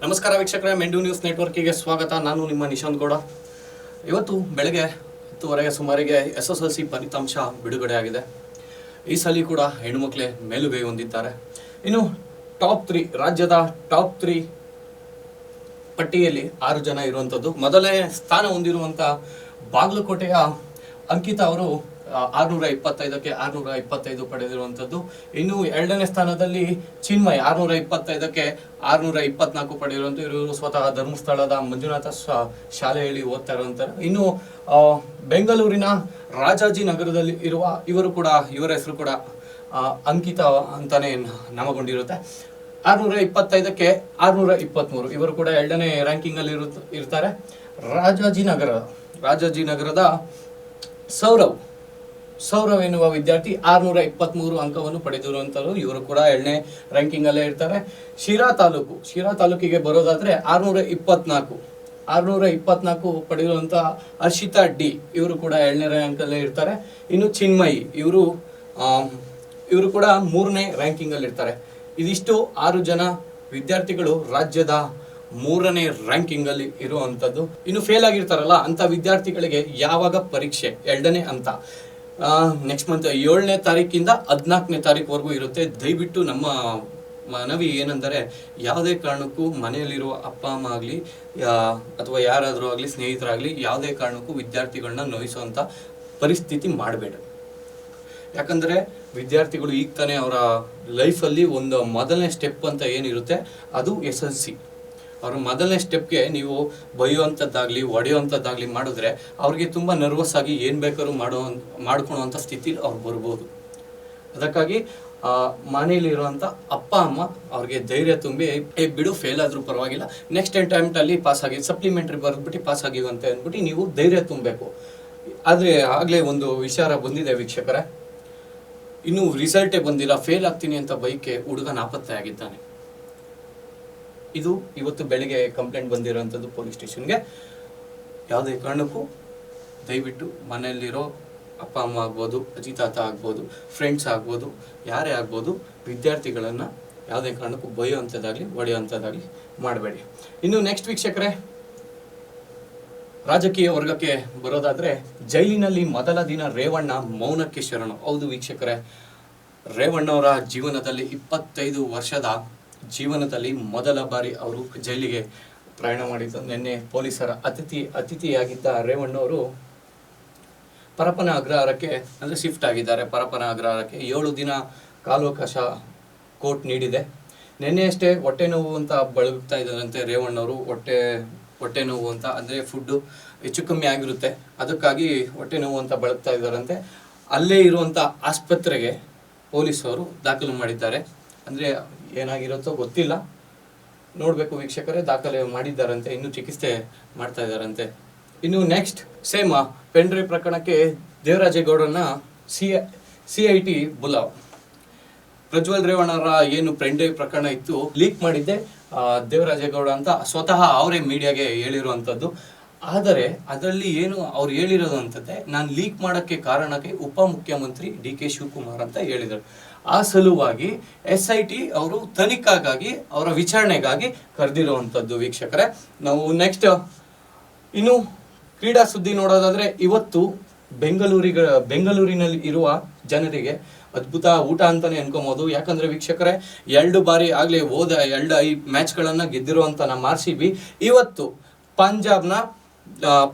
ನಮಸ್ಕಾರ ವೀಕ್ಷಕರೇ, ಮೆಂಡು ನ್ಯೂಸ್ ನೆಟ್ವರ್ಕಿಗೆ ಸ್ವಾಗತ. ನಾನು ನಿಮ್ಮ ನಿಶಾಂತ್ ಗೌಡ. ಇವತ್ತು ಬೆಳಗ್ಗೆ 10:30 ಸುಮಾರಿಗೆ SSLC ಫಲಿತಾಂಶ ಬಿಡುಗಡೆ ಆಗಿದೆ. ಈ ಸಲ ಕೂಡ ಹೆಣ್ಣುಮಕ್ಕಳೇ ಮೇಲುಗೈ ಹೊಂದಿದ್ದಾರೆ. ಇನ್ನು ಟಾಪ್ 3 ರಾಜ್ಯದ ಟಾಪ್ 3 ಪಟ್ಟಿಯಲ್ಲಿ 6 ಜನ ಇರುವಂಥದ್ದು. ಮೊದಲನೇ ಸ್ಥಾನ ಹೊಂದಿರುವಂಥ ಬಾಗಲಕೋಟೆಯ ಅಂಕಿತಾ ಅವರು 625ಕ್ಕೆ 625 ಪಡೆದಿರುವಂಥದ್ದು. ಇನ್ನು ಎರಡನೇ ಸ್ಥಾನದಲ್ಲಿ ಚಿನ್ಮಯ್ 625ಕ್ಕೆ 624 ಪಡೆದಿರುವಂಥ. ಇವರು ಸ್ವತಃ ಧರ್ಮಸ್ಥಳದ ಮಂಜುನಾಥ ಶಾಲೆಯಲ್ಲಿ ಓದ್ತಾ ಇರುವಂಥದ್ದು. ಇನ್ನು ಬೆಂಗಳೂರಿನ ರಾಜಾಜಿನಗರದಲ್ಲಿ ಇರುವ ಇವರ ಹೆಸರು ಕೂಡ ಅಂಕಿತಾ ಅಂತಾನೆ ನಾಮಗೊಂಡಿರುತ್ತೆ. 625ಕ್ಕೆ 623 ಇವರು ಕೂಡ ಎರಡನೇ ರ್ಯಾಂಕಿಂಗ್ ಅಲ್ಲಿ ಇರ್ತಾರೆ. ರಾಜಾಜಿನಗರದ ಸೌರವ್ ಎನ್ನುವ ವಿದ್ಯಾರ್ಥಿ 623 ಅಂಕವನ್ನು ಪಡೆದಿರುವಂತರು. ಇವರು ಕೂಡ 2ನೇ ರ್ಯಾಂಕಿಂಗ್ ಅಲ್ಲೇ ಇರ್ತಾರೆ. ಶಿರಾ ತಾಲೂಕಿಗೆ ಬರೋದಾದ್ರೆ 624 ಪಡೆದಿರುವಂತ ಹರ್ಷಿತಾ ಡಿ ಇವರು ಕೂಡ 2ನೇ ರ್ಯಾಂಕ್ ಅಲ್ಲೇ ಇರ್ತಾರೆ. ಇನ್ನು ಚಿನ್ಮಯಿ ಇವರು ಕೂಡ 3ನೇ ರ್ಯಾಂಕಿಂಗ್ ಅಲ್ಲಿ ಇರ್ತಾರೆ. ಇದಿಷ್ಟು 6 ಜನ ವಿದ್ಯಾರ್ಥಿಗಳು ರಾಜ್ಯದ 3ನೇ ರ್ಯಾಂಕಿಂಗ್ ಅಲ್ಲಿ ಇರುವಂತದ್ದು. ಇನ್ನು ಫೇಲ್ ಆಗಿರ್ತಾರಲ್ಲ ಅಂತ ವಿದ್ಯಾರ್ಥಿಗಳಿಗೆ ಯಾವಾಗ ಪರೀಕ್ಷೆ 2ನೇ ಹಂತ ನೆಕ್ಸ್ಟ್ ಮಂತ್ 7ನೇ ತಾರೀಕಿಂದ 14ನೇ ತಾರೀಕುವರೆಗೂ ಇರುತ್ತೆ. ದಯವಿಟ್ಟು ನಮ್ಮ ಮನವಿ ಏನಂದರೆ, ಯಾವುದೇ ಕಾರಣಕ್ಕೂ ಮನೆಯಲ್ಲಿರುವ ಅಪ್ಪ ಅಮ್ಮ ಆಗಲಿ ಅಥವಾ ಯಾರಾದರೂ ಆಗಲಿ ಸ್ನೇಹಿತರಾಗಲಿ ಯಾವುದೇ ಕಾರಣಕ್ಕೂ ವಿದ್ಯಾರ್ಥಿಗಳನ್ನ ನೋಯಿಸುವಂಥ ಪರಿಸ್ಥಿತಿ ಮಾಡಬೇಡ. ಯಾಕಂದರೆ ವಿದ್ಯಾರ್ಥಿಗಳು ಈಗ ತಾನೇ ಅವರ ಲೈಫಲ್ಲಿ ಒಂದು ಮೊದಲನೇ ಸ್ಟೆಪ್ ಅಂತ ಏನಿರುತ್ತೆ ಅದು SSLC. ಅವ್ರ ಮೊದಲನೇ ಸ್ಟೆಪ್ಗೆ ನೀವು ಬೈಯುವಂಥದ್ದಾಗಲಿ ಹೊಡೆಯುವಂಥದ್ದಾಗಲಿ ಮಾಡಿದ್ರೆ ಅವ್ರಿಗೆ ತುಂಬ ನರ್ವಸ್ ಆಗಿ ಏನು ಬೇಕಾದ್ರೂ ಮಾಡ್ಕೊಳುವಂಥ ಸ್ಥಿತಿಲಿ ಅವ್ರು ಬರ್ಬೋದು. ಅದಕ್ಕಾಗಿ ಮನೆಯಲ್ಲಿರುವಂಥ ಅಪ್ಪ ಅಮ್ಮ ಅವ್ರಿಗೆ ಧೈರ್ಯ ತುಂಬಿ ಬಿಡು ಫೇಲ್ ಆದರೂ ಪರವಾಗಿಲ್ಲ, ನೆಕ್ಸ್ಟ್ ಅಟೆಂಪ್ಟಲ್ಲಿ ಪಾಸ್ ಆಗಿ ಸಪ್ಲಿಮೆಂಟ್ರಿ ಬರೆದ್ಬಿಟ್ಟು ಪಾಸ್ ಆಗಿವಿ ಅಂತ ಅಂದ್ಬಿಟ್ಟು ನೀವು ಧೈರ್ಯ ತುಂಬಬೇಕು. ಆದರೆ ಆಗಲೇ ಒಂದು ವಿಚಾರ ಬಂದಿದೆ ವೀಕ್ಷಕರೇ, ಇನ್ನೂ ರಿಸಲ್ಟೇ ಬಂದಿಲ್ಲ, ಫೇಲ್ ಆಗ್ತೀನಿ ಅಂತ ಬೈಕೆ ಹುಡುಗ ನಾಪತ್ತೆ ಆಗಿದ್ದಾನೆ. ಇದು ಇವತ್ತು ಬೆಳಿಗ್ಗೆ ಕಂಪ್ಲೇಂಟ್ ಬಂದಿರೋಂಥದ್ದು ಪೊಲೀಸ್ ಸ್ಟೇಷನ್ಗೆ. ಯಾವುದೇ ಕಾರಣಕ್ಕೂ ದಯವಿಟ್ಟು ಮನೆಯಲ್ಲಿರೋ ಅಪ್ಪ ಅಮ್ಮ ಆಗ್ಬೋದು, ಅಜ್ಜಿ ತಾತ ಆಗ್ಬೋದು, ಫ್ರೆಂಡ್ಸ್ ಆಗ್ಬೋದು, ಯಾರೇ ಆಗ್ಬೋದು, ವಿದ್ಯಾರ್ಥಿಗಳನ್ನು ಯಾವುದೇ ಕಾರಣಕ್ಕೂ ಬೈಯುವಂಥದ್ದಾಗಲಿ ಹೊಡೆಯುವಂಥದ್ದಾಗಲಿ ಮಾಡಬೇಡಿ. ಇನ್ನು ನೆಕ್ಸ್ಟ್ ವೀಕ್ಷಕರೇ, ರಾಜಕೀಯ ವರ್ಗಕ್ಕೆ ಬರೋದಾದರೆ, ಜೈಲಿನಲ್ಲಿ ಮೊದಲ ದಿನ ರೇವಣ್ಣ ಮೌನಕ್ಕೆ ಶರಣು. ಹೌದು ವೀಕ್ಷಕರೇ, ರೇವಣ್ಣವರ ಜೀವನದಲ್ಲಿ 25 ವರ್ಷದ ಜೀವನದಲ್ಲಿ ಮೊದಲ ಬಾರಿ ಅವರು ಜೈಲಿಗೆ ಪ್ರಯಾಣ ಮಾಡಿದ್ದು. ನಿನ್ನೆ ಪೊಲೀಸರ ಅತಿಥಿಯಾಗಿದ್ದ ರೇವಣ್ಣವರು ಪರಪ್ಪನ ಅಗ್ರಹಾರಕ್ಕೆ ಅಂದರೆ ಶಿಫ್ಟ್ ಆಗಿದ್ದಾರೆ. ಪರಪ್ಪನ ಅಗ್ರಹಾರಕ್ಕೆ 7 ದಿನ ಕಾಲಾವಕಾಶ ಕೋರ್ಟ್ ನೀಡಿದೆ. ನಿನ್ನೆ ಅಷ್ಟೇ ಹೊಟ್ಟೆ ನೋವು ಅಂತ ಬಳಗ್ತಾ ಇದ್ದಾರಂತೆ ರೇವಣ್ಣವರು. ಹೊಟ್ಟೆ ನೋವು ಅಂತ ಅಂದರೆ ಫುಡ್ಡು ಹೆಚ್ಚು ಕಮ್ಮಿ ಆಗಿರುತ್ತೆ, ಅದಕ್ಕಾಗಿ ಹೊಟ್ಟೆ ನೋವು ಅಂತ ಬಳಗ್ತಾ ಇದ್ದಾರಂತೆ. ಅಲ್ಲೇ ಇರುವಂಥ ಆಸ್ಪತ್ರೆಗೆ ಪೊಲೀಸವರು ದಾಖಲು ಮಾಡಿದ್ದಾರೆ. ಅಂದರೆ ಏನಾಗಿರುತ್ತೋ ಗೊತ್ತಿಲ್ಲ, ನೋಡಬೇಕು ವೀಕ್ಷಕರೇ. ದಾಖಲೆ ಮಾಡಿದ್ದಾರಂತೆ, ಇನ್ನೂ ಚಿಕಿತ್ಸೆ ಮಾಡ್ತಾ ಇದ್ದಾರಂತೆ. ಇನ್ನು ನೆಕ್ಸ್ಟ್ ಸೇಮ್ ಪೆಂಡ್ರೈವ್ ಪ್ರಕರಣಕ್ಕೆ ದೇವರಾಜೇಗೌಡರನ್ನ CIT ಬುಲಾವ್. ಪ್ರಜ್ವಲ್ ರೇವಣ್ಣರ ಏನು ಪೆಂಡ್ರೈವ್ ಪ್ರಕರಣ ಇತ್ತು ಲೀಕ್ ಮಾಡಿದ್ದೆ ದೇವರಾಜೇಗೌಡ ಅಂತ ಸ್ವತಃ ಅವರೇ ಮೀಡಿಯಾಗೆ ಹೇಳಿರುವಂಥದ್ದು. ಆದರೆ ಅದರಲ್ಲಿ ಏನು ಅವ್ರು ಹೇಳಿರೋದು ಅಂತಂದ್ರೆ, ನಾನು ಲೀಕ್ ಮಾಡೋಕ್ಕೆ ಕಾರಣಕ್ಕೆ ಉಪಮುಖ್ಯಮಂತ್ರಿ DK ಶಿವಕುಮಾರ್ ಅಂತ ಹೇಳಿದರು. ಆ ಸಲುವಾಗಿ SIT ಅವರು ತನಿಖೆಗಾಗಿ ಅವರ ವಿಚಾರಣೆಗಾಗಿ ಕರೆದಿರುವಂಥದ್ದು ವೀಕ್ಷಕರೇ. ನಾವು ನೆಕ್ಸ್ಟ್ ಇನ್ನು ಕ್ರೀಡಾ ಸುದ್ದಿ ನೋಡೋದಾದ್ರೆ, ಇವತ್ತು ಬೆಂಗಳೂರಿನಲ್ಲಿ ಇರುವ ಜನರಿಗೆ ಅದ್ಭುತ ಊಟ ಅಂತಾನೆ ಅನ್ಕೋಬಹುದು. ಯಾಕಂದ್ರೆ ವೀಕ್ಷಕರೇ, 2 ಬಾರಿ ಆಗ್ಲೇ ಹೋದ 2 ಮ್ಯಾಚ್ಗಳನ್ನ ಗೆದ್ದಿರುವಂತ ನಮ್ಮ RCB ಇವತ್ತು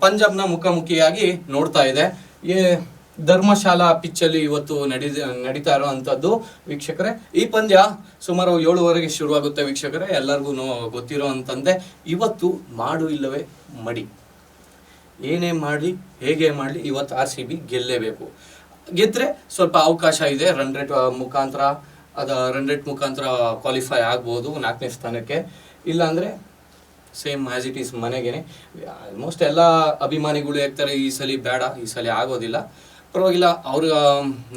ಪಂಜಾಬ್ನ ಮುಖಾಮುಖಿಯಾಗಿ ನೋಡ್ತಾ ಇದೆ. ಧರ್ಮಶಾಲಾ ಪಿಚ್ಚಲ್ಲಿ ಇವತ್ತು ನಡೀತಾ ಇರುವಂಥದ್ದು ವೀಕ್ಷಕರೇ. ಈ ಪಂದ್ಯ ಸುಮಾರು 7:15 ಶುರುವಾಗುತ್ತೆ ವೀಕ್ಷಕರೇ. ಎಲ್ಲರಿಗೂ ಗೊತ್ತಿರೋ ಅಂತಂದೆ, ಇವತ್ತು ಮಾಡು ಇಲ್ಲವೇ ಮಡಿ, ಏನೇ ಮಾಡಲಿ ಹೇಗೆ ಮಾಡಲಿ ಇವತ್ತು RCB ಗೆಲ್ಲೇಬೇಕು. ಗೆದ್ರೆ ಸ್ವಲ್ಪ ಅವಕಾಶ ಇದೆ, ರನ್ ರೇಟ್ ಮುಖಾಂತರ ಕ್ವಾಲಿಫೈ ಆಗ್ಬೋದು 4ನೇ ಸ್ಥಾನಕ್ಕೆ. ಇಲ್ಲಾಂದರೆ ಸೇಮ್ ಆ್ಯಸ್ ಇಟ್ ಈಸ್ ಮನೆಗೇನೆ. ಆಲ್ಮೋಸ್ಟ್ ಎಲ್ಲ ಅಭಿಮಾನಿಗಳು ಹೇಳ್ತಾರೆ ಈ ಸಲ ಬೇಡ, ಈ ಸಲ ಆಗೋದಿಲ್ಲ, ಪರವಾಗಿಲ್ಲ, ಅವ್ರು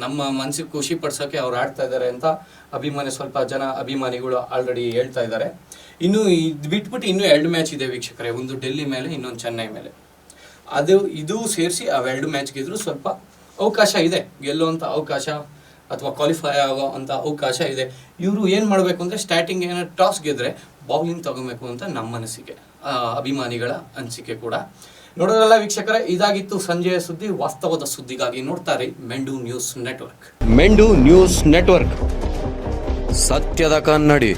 ನಮ್ಮ ಮನಸ್ಸಿಗೆ ಖುಷಿ ಪಡ್ಸೋಕ್ಕೆ ಅವ್ರು ಆಡ್ತಾ ಇದ್ದಾರೆ ಅಂತ ಸ್ವಲ್ಪ ಜನ ಅಭಿಮಾನಿಗಳು ಆಲ್ರೆಡಿ ಹೇಳ್ತಾ ಇದ್ದಾರೆ. ಇನ್ನು ಇದು ಬಿಟ್ಬಿಟ್ಟು ಇನ್ನೂ 2 ಮ್ಯಾಚ್ ಇದೆ ವೀಕ್ಷಕರೇ, ಒಂದು ಡೆಲ್ಲಿ ಮೇಲೆ, ಇನ್ನೊಂದು ಚೆನ್ನೈ ಮೇಲೆ. ಇದು ಸೇರಿಸಿ ಅವೆರಡು ಮ್ಯಾಚ್ ಗೆದ್ರು ಸ್ವಲ್ಪ ಅವಕಾಶ ಇದೆ, ಗೆಲ್ಲುವಂಥ ಅವಕಾಶ ಅಥವಾ ಕ್ವಾಲಿಫೈ ಆಗೋ ಅಂತ ಅವಕಾಶ ಇದೆ. ಇವರು ಏನು ಮಾಡಬೇಕು ಅಂದರೆ ಸ್ಟಾರ್ಟಿಂಗ್ ಏನಾದ್ರು ಟಾಸ್ ಗೆದ್ರೆ ಬೌಲಿಂಗ್ ತಗೋಬೇಕು ಅಂತ ನಮ್ಮ ಮನಸ್ಸಿಗೆ, ಅಭಿಮಾನಿಗಳ ಅನಿಸಿಕೆ ಕೂಡ. ನೋಡೋದಲ್ಲ ವೀಕ್ಷಕರೇ, ಇದಾಗಿತ್ತು ಸಂಜೆಯ ಸುದ್ದಿ. ವಾಸ್ತವದ ಸುದ್ದಿಗಾಗಿ ನೋಡ್ತಾರೆ ಮೆಂಡು ನ್ಯೂಸ್ ನೆಟ್ವರ್ಕ್. ಮೆಂಡು ನ್ಯೂಸ್ ನೆಟ್ವರ್ಕ್, ಸತ್ಯದ ಕನ್ನಡಿ.